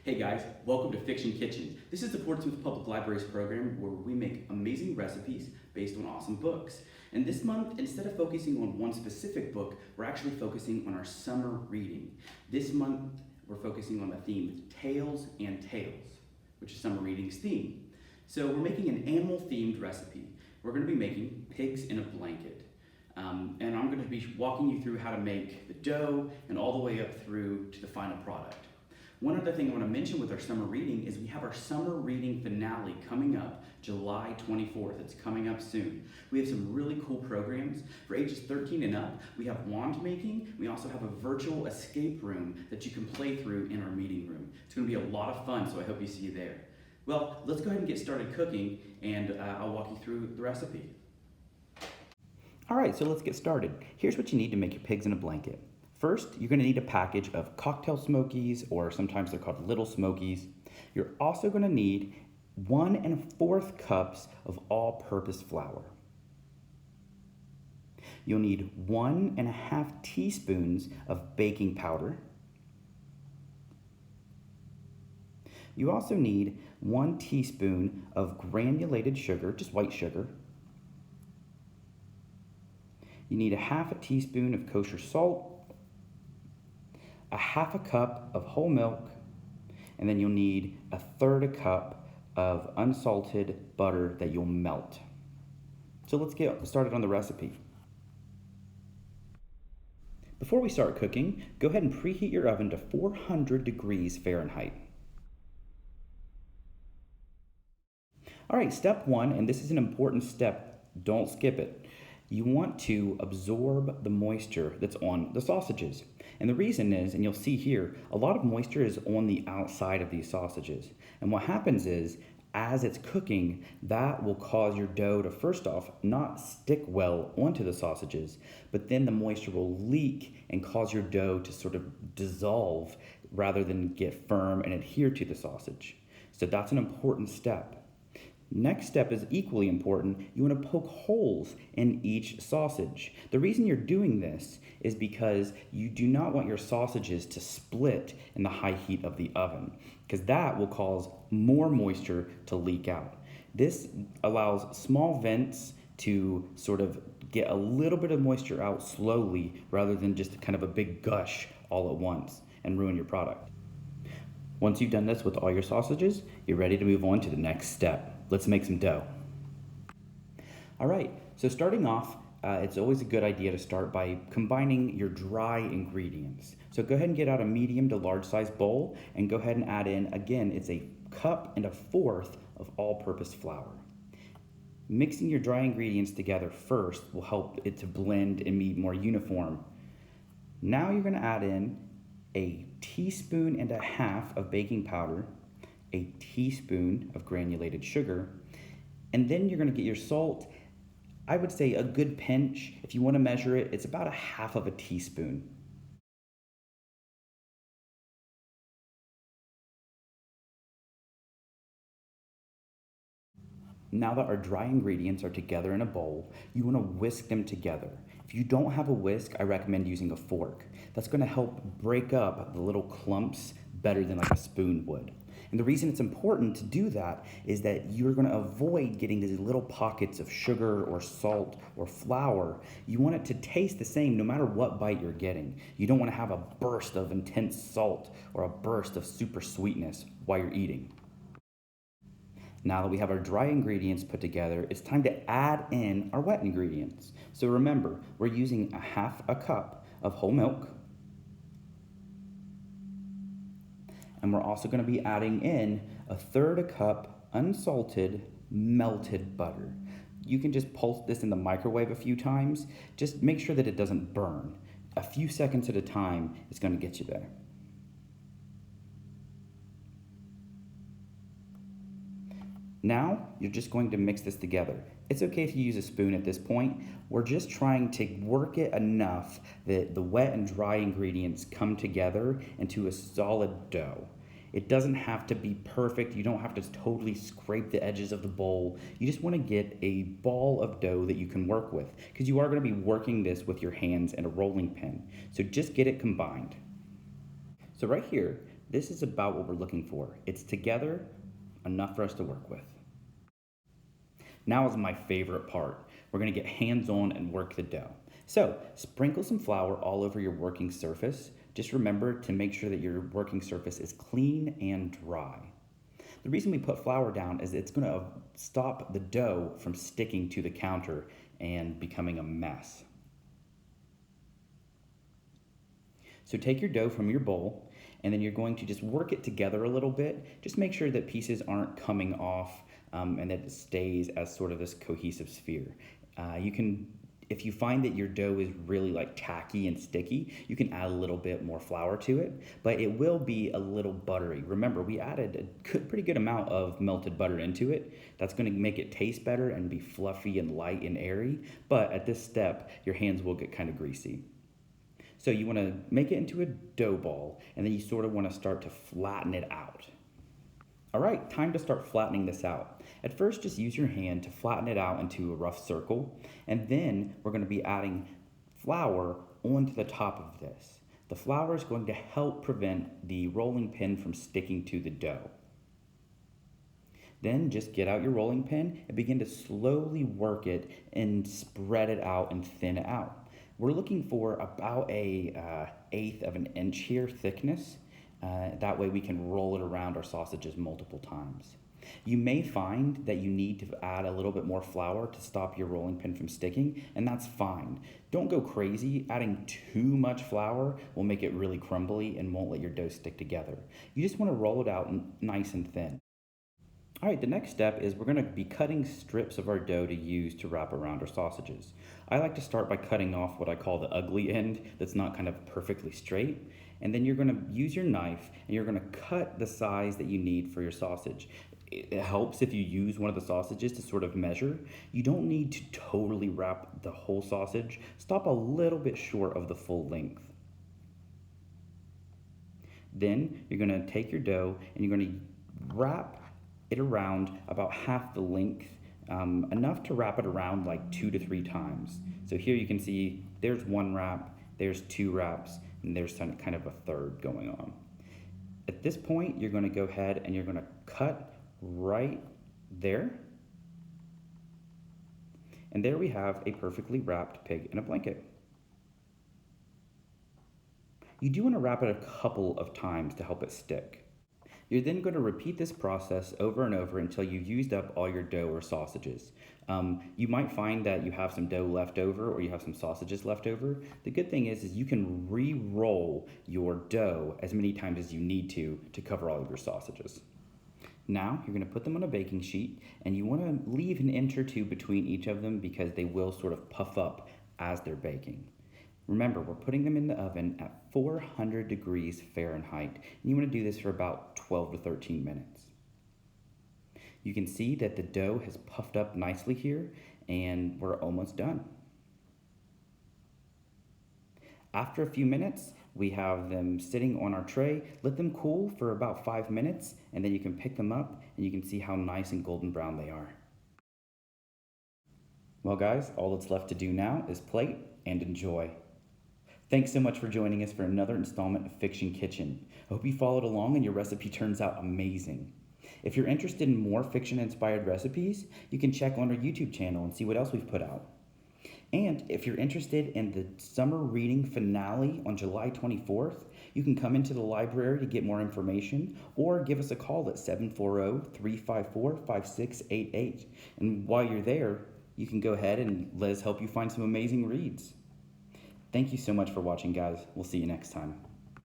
Hey guys, welcome to Fiction Kitchen. This is the Portsmouth Public Library's program where we make amazing recipes based on awesome books. And this month, instead of focusing on one specific book, we're actually focusing on our summer reading. This month, we're focusing on the theme Tales and Tales, which is summer reading's theme. So we're making an animal-themed recipe. We're going to be making pigs in a blanket. And I'm going to be walking you through how to make the dough and all the way up through to the final product. One other thing I want to mention with our summer reading is we have our summer reading finale coming up July 24th. It's coming up soon. We have some really cool programs for ages 13 and up. We have wand making. We also have a virtual escape room that you can play through in our meeting room. It's going to be a lot of fun, so I hope you see you there. Well, let's go ahead and get started cooking, and I'll walk you through the recipe. All right, so let's get started. Here's what you need to make your pigs in a blanket. First, you're going to need a package of cocktail smokies, or sometimes they're called little smokies. You're also going to need 1 1/4 cups of all-purpose flour. You'll need 1 1/2 teaspoons of baking powder. You also need 1 teaspoon of granulated sugar, just white sugar. You need 1/2 teaspoon of kosher salt, 1/2 cup of whole milk, and then you'll need 1/3 cup of unsalted butter that you'll melt. So let's get started on the recipe. Before we start cooking, go ahead and preheat your oven to 400 degrees Fahrenheit. All right, step 1, and this is an important step, don't skip it. You want to absorb the moisture that's on the sausages. And the reason is, and you'll see here, a lot of moisture is on the outside of these sausages. And what happens is, as it's cooking, that will cause your dough to, first off, not stick well onto the sausages, but then the moisture will leak and cause your dough to sort of dissolve rather than get firm and adhere to the sausage. So that's an important step. Next step is equally important. You want to poke holes in each sausage. The reason you're doing this is because you do not want your sausages to split in the high heat of the oven, because that will cause more moisture to leak out. This allows small vents to sort of get a little bit of moisture out slowly rather than just kind of a big gush all at once and ruin your product. Once you've done this with all your sausages, you're ready to move on to the next step. Let's make some dough. All right, so starting off, it's always a good idea to start by combining your dry ingredients. So go ahead and get out a medium to large size bowl and go ahead and add in, again, it's 1 1/4 cup of all-purpose flour. Mixing your dry ingredients together first will help it to blend and be more uniform. Now you're gonna add in 1.5 teaspoons of baking powder, 1 teaspoon of granulated sugar, and then you're going to get your salt. I would say a good pinch. If you want to measure it, it's about 1/2 teaspoon. Now that our dry ingredients are together in a bowl, you want to whisk them together. If you don't have a whisk, I recommend using a fork. That's going to help break up the little clumps better than like a spoon would. And the reason it's important to do that is that you're going to avoid getting these little pockets of sugar or salt or flour. You want it to taste the same no matter what bite you're getting. You don't want to have a burst of intense salt or a burst of super sweetness while you're eating. Now that we have our dry ingredients put together, it's time to add in our wet ingredients. So remember, we're using 1/2 cup of whole milk. And we're also going to be adding in 1/3 cup unsalted melted butter. You can just pulse this in the microwave a few times. Just make sure that it doesn't burn. A few seconds at a time is going to get you there. Now, you're just going to mix this together. It's okay if you use a spoon at this point. We're just trying to work it enough that the wet and dry ingredients come together into a solid dough. It doesn't have to be perfect. You don't have to totally scrape the edges of the bowl. You just want to get a ball of dough that you can work with, because you are going to be working this with your hands and a rolling pin. So just get it combined. So right here, this is about what we're looking for. It's together, enough for us to work with. Now is my favorite part. We're gonna get hands-on and work the dough. So sprinkle some flour all over your working surface. Just remember to make sure that your working surface is clean and dry. The reason we put flour down is it's gonna stop the dough from sticking to the counter and becoming a mess. So take your dough from your bowl, and then you're going to just work it together a little bit. Just make sure that pieces aren't coming off and that it stays as sort of this cohesive sphere. If you find that your dough is really like tacky and sticky, you can add a little bit more flour to it, but it will be a little buttery. Remember, we added a pretty good amount of melted butter into it. That's gonna make it taste better and be fluffy and light and airy, but at this step, your hands will get kind of greasy. So you wanna make it into a dough ball, and then you sort of wanna start to flatten it out. All right, time to start flattening this out. At first, just use your hand to flatten it out into a rough circle, and then we're gonna be adding flour onto the top of this. The flour is going to help prevent the rolling pin from sticking to the dough. Then just get out your rolling pin and begin to slowly work it and spread it out and thin it out. We're looking for about a eighth of an inch here thickness. That way we can roll it around our sausages multiple times. You may find that you need to add a little bit more flour to stop your rolling pin from sticking, and that's fine. Don't go crazy. Adding too much flour will make it really crumbly and won't let your dough stick together. You just want to roll it out nice and thin. All right, the next step is we're gonna be cutting strips of our dough to use to wrap around our sausages. I like to start by cutting off what I call the ugly end that's not kind of perfectly straight. And then you're gonna use your knife and you're gonna cut the size that you need for your sausage. It helps if you use one of the sausages to sort of measure. You don't need to totally wrap the whole sausage. Stop a little bit short of the full length. Then you're gonna take your dough and you're gonna wrap it around about half the length, enough to wrap it around like 2 to 3 times. So here you can see there's one wrap, there's 2 wraps, and there's kind of a third going on. At this point, you're gonna go ahead and you're gonna cut right there. And there we have a perfectly wrapped pig in a blanket. You do wanna wrap it a couple of times to help it stick. You're then going to repeat this process over and over until you've used up all your dough or sausages. You might find that you have some dough left over or you have some sausages left over. The good thing is you can re-roll your dough as many times as you need to cover all of your sausages. Now you're going to put them on a baking sheet and you want to leave an inch or two between each of them because they will sort of puff up as they're baking. Remember, we're putting them in the oven at 400 degrees Fahrenheit, and you want to do this for about 12 to 13 minutes. You can see that the dough has puffed up nicely here, and we're almost done. After a few minutes, we have them sitting on our tray. Let them cool for about 5 minutes, and then you can pick them up, and you can see how nice and golden brown they are. Well, guys, all that's left to do now is plate and enjoy. Thanks so much for joining us for another installment of Fiction Kitchen. I hope you followed along and your recipe turns out amazing. If you're interested in more fiction-inspired recipes, you can check on our YouTube channel and see what else we've put out. And if you're interested in the summer reading finale on July 24th, you can come into the library to get more information or give us a call at 740-354-5688. And while you're there, you can go ahead and let us help you find some amazing reads. Thank you so much for watching, guys. We'll see you next time.